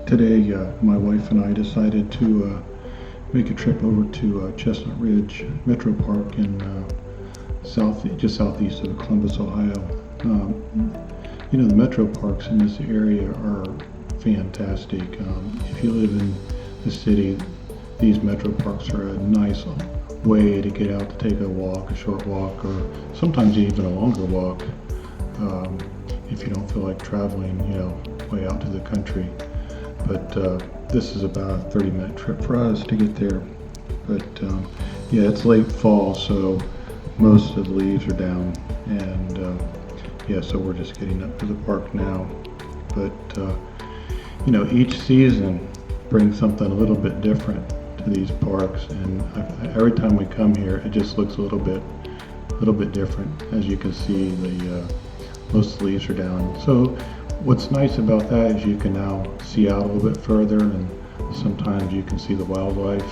Today, my wife and I decided to make a trip over to Chestnut Ridge Metro Park in just southeast of Columbus, Ohio. The metro parks in this area are fantastic. If you live in the city, these metro parks are a nice way to get out to take a walk, a short walk, or sometimes even a longer walk. If you don't feel like traveling, way out to the country. But this is about a 30-minute trip for us to get there. But yeah, it's late fall, so most of the leaves are down, and yeah, so we're just getting up to the park now. But each season brings something a little bit different to these parks, and every time we come here, it just looks a little bit different. As you can see, most of the leaves are down. So what's nice about that is you can now see out a little bit further, and sometimes you can see the wildlife,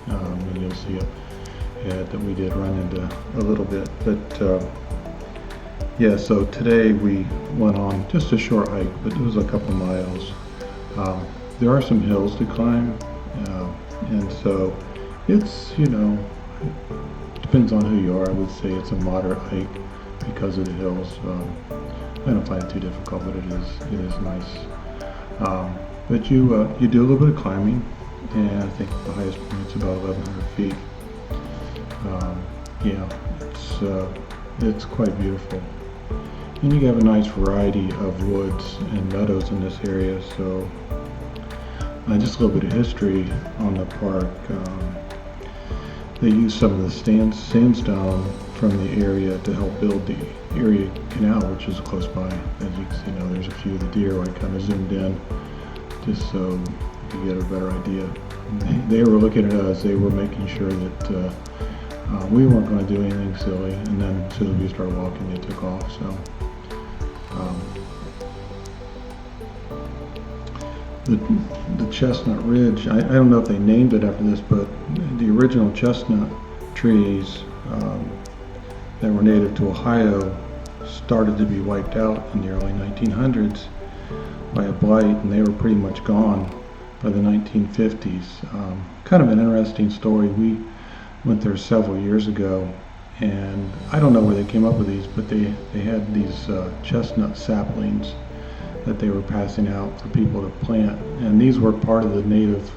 and you'll see up ahead that we did run into a little bit. But yeah, so today we went on just a short hike, but it was a couple miles. There are some hills to climb, and so it's, depends on who you are. I would say it's a moderate hike because of the hills. I don't find it too difficult, but it is nice. But you do a little bit of climbing, and I think the highest point is about 1,100 feet. Yeah, it's quite beautiful, and you have a nice variety of woods and meadows in this area. So just a little bit of history on the park. They used some of the sandstone from the area to help build the Erie Canal, which is close by. As you can see now, there's a few of the deer. I kind of zoomed in just so you could get a better idea. They were looking at us. They were making sure that we weren't going to do anything silly. And then as soon as we started walking, they took off. So the Chestnut Ridge, I don't know if they named it after this, but the original chestnut trees that were native to Ohio started to be wiped out in the early 1900s by a blight, and they were pretty much gone by the 1950s. Kind of an interesting story. We went there several years ago, and I don't know where they came up with these, but they had these chestnut saplings that they were passing out for people to plant, and these were part of the native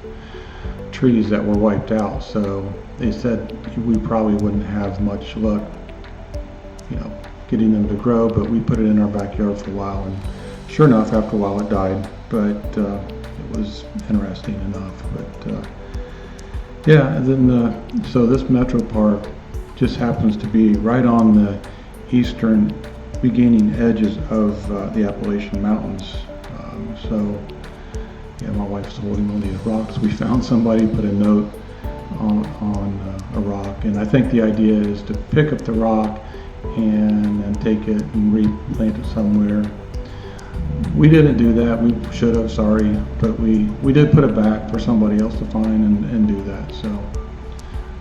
trees that were wiped out. So they said we probably wouldn't have much luck getting them to grow, but we put it in our backyard for a while, and sure enough, after a while it died. But it was interesting enough. But yeah, and then so this metro park just happens to be right on the eastern beginning edges of the Appalachian Mountains. So yeah, my wife's holding one of these rocks. We found somebody put a note on a rock, and I think the idea is to pick up the rock and then take it and replant it somewhere. We didn't do that. We should have, sorry, but we did put it back for somebody else to find and do that. So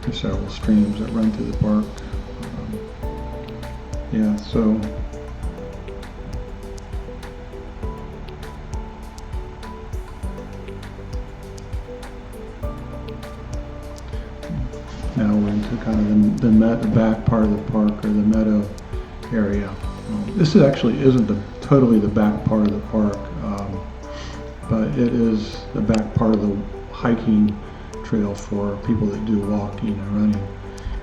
there's several streams that run through the park. Yeah, so now we're into kind of the back part of the park, or the meadow area. This actually isn't totally the back part of the park, but it is the back part of the hiking trail for people that do walking and running.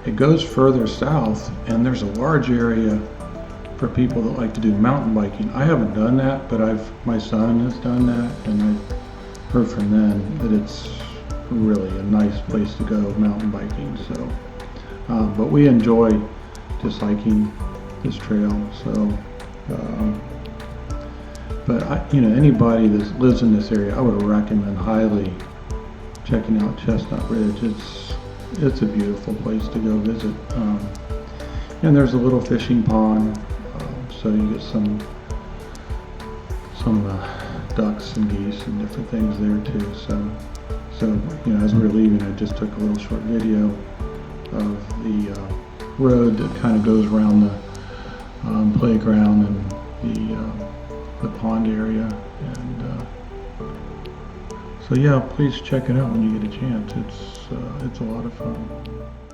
It goes further south, and there's a large area for people that like to do mountain biking. I haven't done that, but my son has done that, and I've heard from them that it's really a nice place to go mountain biking. So but we enjoy just hiking this trail. So but anybody that lives in this area, I would recommend highly checking out Chestnut Ridge. It's a beautiful place to go visit, and there's a little fishing pond, so you get some ducks and geese and different things there too. So as we were leaving, I just took a little short video of the road that kind of goes around the playground and the pond area, and So yeah, please check it out when you get a chance. It's a lot of fun.